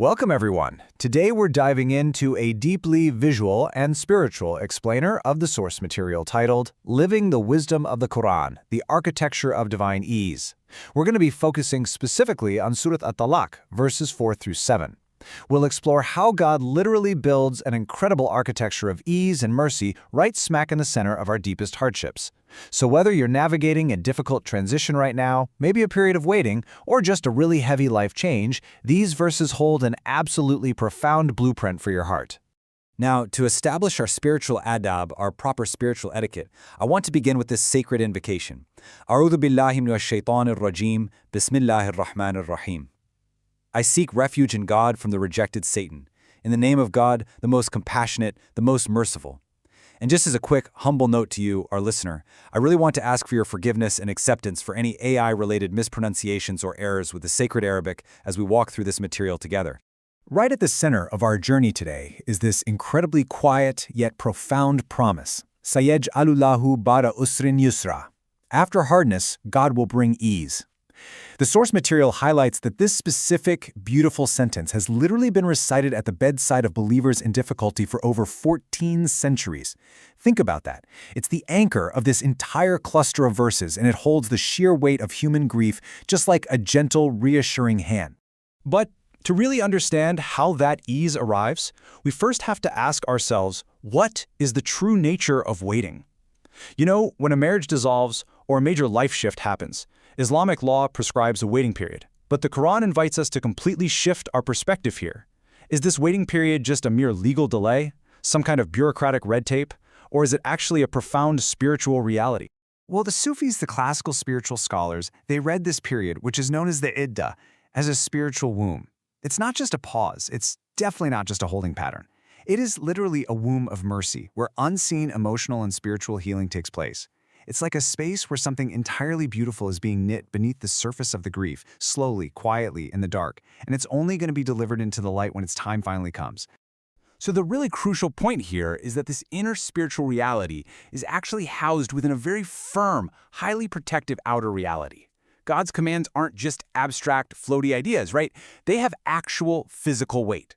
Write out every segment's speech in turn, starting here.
Welcome everyone. Today we're diving into a deeply visual and spiritual explainer of the source material titled Living the Wisdom of the Qur'an, the Architecture of Divine Ease. We're going to be focusing specifically on Sūrat al-Ṭalāq, verses 4 through 7. We'll explore how God literally builds an incredible architecture of ease and mercy right smack in the center of our deepest hardships. So whether you're navigating a difficult transition right now, maybe a period of waiting, or just a really heavy life change, these verses hold an absolutely profound blueprint for your heart. Now, to establish our spiritual adab, our proper spiritual etiquette, I want to begin with this sacred invocation. A'udhu billahi minash shaitanir rajim, bismillahir rahmanir rahim. I seek refuge in God from the rejected Satan. In the name of God, the most compassionate, the most merciful. And just as a quick, humble note to you, our listener, I really want to ask for your forgiveness and acceptance for any AI-related mispronunciations or errors with the sacred Arabic as we walk through this material together. Right at the center of our journey today is this incredibly quiet yet profound promise. Sayaj'alullahu ba'da usrin yusra. After hardness, God will bring ease. The source material highlights that this specific, beautiful sentence has literally been recited at the bedside of believers in difficulty for over 14 centuries. Think about that. It's the anchor of this entire cluster of verses, and it holds the sheer weight of human grief just like a gentle, reassuring hand. But to really understand how that ease arrives, we first have to ask ourselves, what is the true nature of waiting? You know, when a marriage dissolves or a major life shift happens, Islamic law prescribes a waiting period, but the Quran invites us to completely shift our perspective here. Is this waiting period just a mere legal delay, some kind of bureaucratic red tape, or is it actually a profound spiritual reality? Well, the Sufis, the classical spiritual scholars, they read this period, which is known as the iddah, as a spiritual womb. It's not just a pause, it's definitely not just a holding pattern. It is literally a womb of mercy, where unseen emotional and spiritual healing takes place. It's like a space where something entirely beautiful is being knit beneath the surface of the grief, slowly, quietly, in the dark, and it's only going to be delivered into the light when its time finally comes. So the really crucial point here is that this inner spiritual reality is actually housed within a very firm, highly protective outer reality. God's commands aren't just abstract, floaty ideas, right? They have actual physical weight.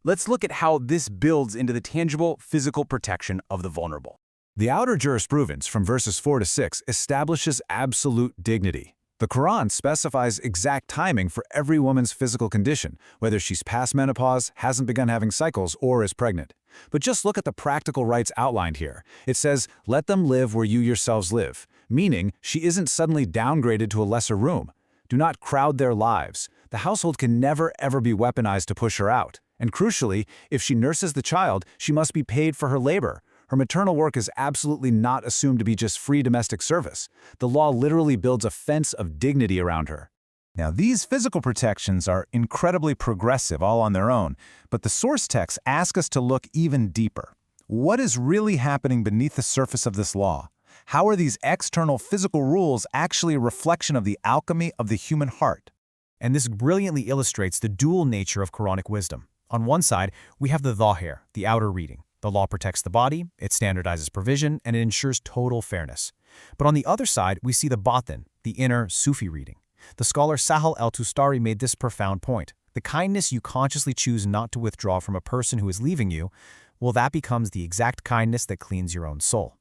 Let's look at how this builds into the tangible physical protection of the vulnerable. The outer jurisprudence from verses 4 to 6 establishes absolute dignity. The Quran specifies exact timing for every woman's physical condition, whether she's past menopause, hasn't begun having cycles, or is pregnant. But just look at the practical rights outlined here. It says, let them live where you yourselves live, meaning she isn't suddenly downgraded to a lesser room. Do not crowd their lives. The household can never ever be weaponized to push her out. And crucially, if she nurses the child, she must be paid for her labor. Her maternal work is absolutely not assumed to be just free domestic service. The law literally builds a fence of dignity around her. Now, these physical protections are incredibly progressive all on their own, but the source texts ask us to look even deeper. What is really happening beneath the surface of this law? How are these external physical rules actually a reflection of the alchemy of the human heart? And this brilliantly illustrates the dual nature of Quranic wisdom. On one side, we have the dhahir, the outer reading. The law protects the body, it standardizes provision, and it ensures total fairness. But on the other side, we see the batin, the inner Sufi reading. The scholar Sahal al-Tustari made this profound point. The kindness you consciously choose not to withdraw from a person who is leaving you, well, that becomes the exact kindness that cleans your own soul.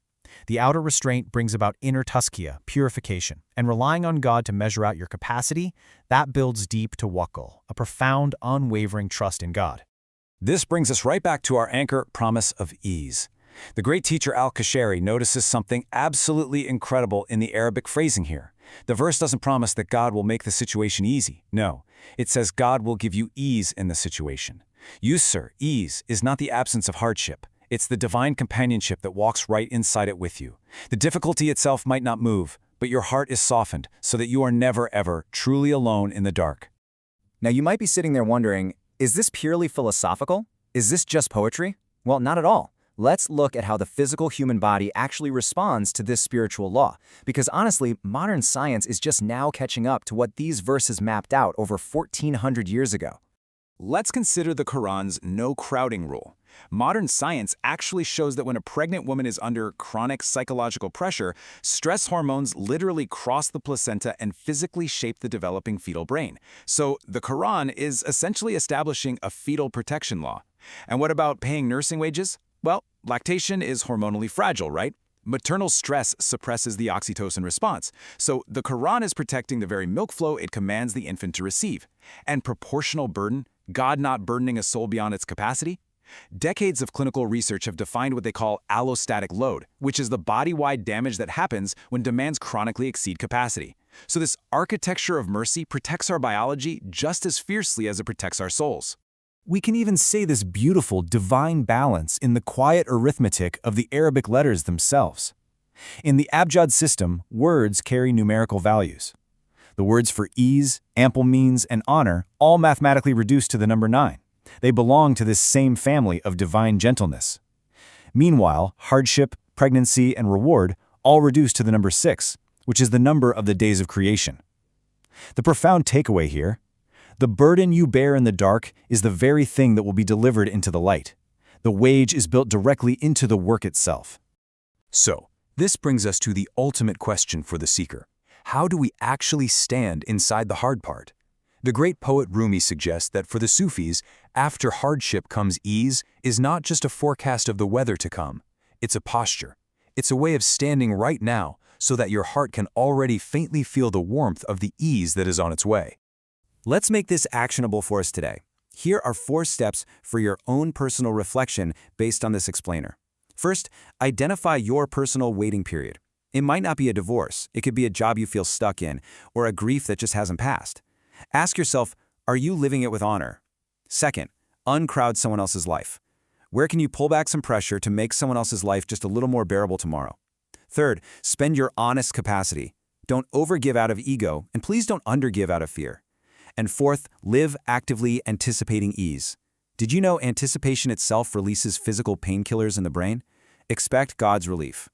The outer restraint brings about inner tazkiyah, purification, and relying on God to measure out your capacity, that builds deep tawakkul, a profound, unwavering trust in God. This brings us right back to our anchor promise of ease. The great teacher al-Kashari notices something absolutely incredible in the Arabic phrasing here. The verse doesn't promise that God will make the situation easy. No, it says God will give you ease in the situation. Yusr, ease, is not the absence of hardship. It's the divine companionship that walks right inside it with you. The difficulty itself might not move, but your heart is softened so that you are never ever truly alone in the dark. Now you might be sitting there wondering, is this purely philosophical? Is this just poetry? Well, not at all. Let's look at how the physical human body actually responds to this spiritual law, because honestly, modern science is just now catching up to what these verses mapped out over 1,400 years ago. Let's consider the Quran's no crowding rule. Modern science actually shows that when a pregnant woman is under chronic psychological pressure, stress hormones literally cross the placenta and physically shape the developing fetal brain. So the Quran is essentially establishing a fetal protection law. And what about paying nursing wages? Well, lactation is hormonally fragile, right? Maternal stress suppresses the oxytocin response, so the Quran is protecting the very milk flow it commands the infant to receive. And proportional burden, God not burdening a soul beyond its capacity? Decades of clinical research have defined what they call allostatic load, which is the body-wide damage that happens when demands chronically exceed capacity. So this architecture of mercy protects our biology just as fiercely as it protects our souls. We can even say this beautiful divine balance in the quiet arithmetic of the Arabic letters themselves. In the Abjad system, words carry numerical values. The words for ease, ample means, and honor all mathematically reduce to the number 9. They belong to this same family of divine gentleness. Meanwhile, hardship, pregnancy, and reward all reduce to the number 6, which is the number of the days of creation. The profound takeaway here: the burden you bear in the dark is the very thing that will be delivered into the light. The wage is built directly into the work itself. So, this brings us to the ultimate question for the seeker. How do we actually stand inside the hard part? The great poet Rumi suggests that for the Sufis, after hardship comes ease is not just a forecast of the weather to come. It's a posture. It's a way of standing right now so that your heart can already faintly feel the warmth of the ease that is on its way. Let's make this actionable for us today. Here are 4 steps for your own personal reflection based on this explainer. First, identify your personal waiting period. It might not be a divorce. It could be a job you feel stuck in, or a grief that just hasn't passed. Ask yourself, are you living it with honor? Second, uncrowd someone else's life. Where can you pull back some pressure to make someone else's life just a little more bearable tomorrow? Third, spend your honest capacity. Don't overgive out of ego, and please don't undergive out of fear. And fourth, live actively anticipating ease. Did you know anticipation itself releases physical painkillers in the brain? Expect God's relief.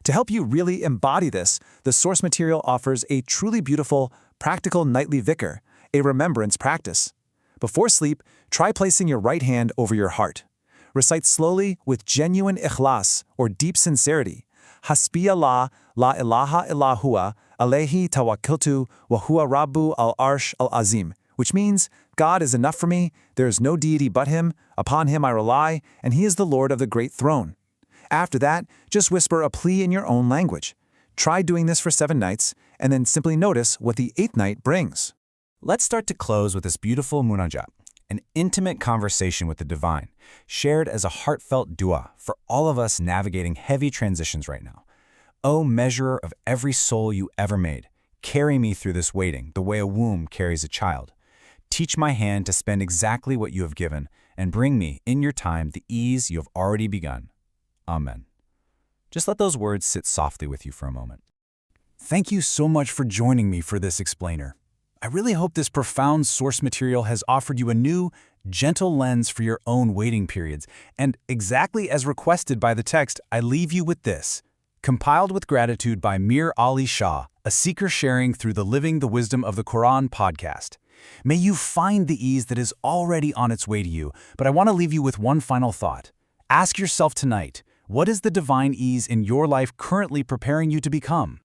To help you really embody this, the source material offers a truly beautiful, practical nightly vikr, a remembrance practice. Before sleep, try placing your right hand over your heart. Recite slowly with genuine ikhlas, or deep sincerity. Hasbi Allah, la ilaha illa huwa, alayhi tawakkaltu, wa huwa rabbu al-arsh al-azim, which means, God is enough for me, there is no deity but Him, upon Him I rely, and He is the Lord of the great throne. After that, just whisper a plea in your own language. Try doing this for 7 nights, and then simply notice what the 8th night brings. Let's start to close with this beautiful munajat, an intimate conversation with the divine, shared as a heartfelt dua for all of us navigating heavy transitions right now. O measurer of every soul you ever made, carry me through this waiting the way a womb carries a child. Teach my hand to spend exactly what you have given, and bring me, in your time, the ease you have already begun. Amen. Just let those words sit softly with you for a moment. Thank you so much for joining me for this explainer. I really hope this profound source material has offered you a new, gentle lens for your own waiting periods. And exactly as requested by the text, I leave you with this. Compiled with gratitude by Mir Ali Shah, a seeker sharing through the Living the Wisdom of the Quran podcast. May you find the ease that is already on its way to you, but I want to leave you with one final thought. Ask yourself tonight, what is the divine ease in your life currently preparing you to become?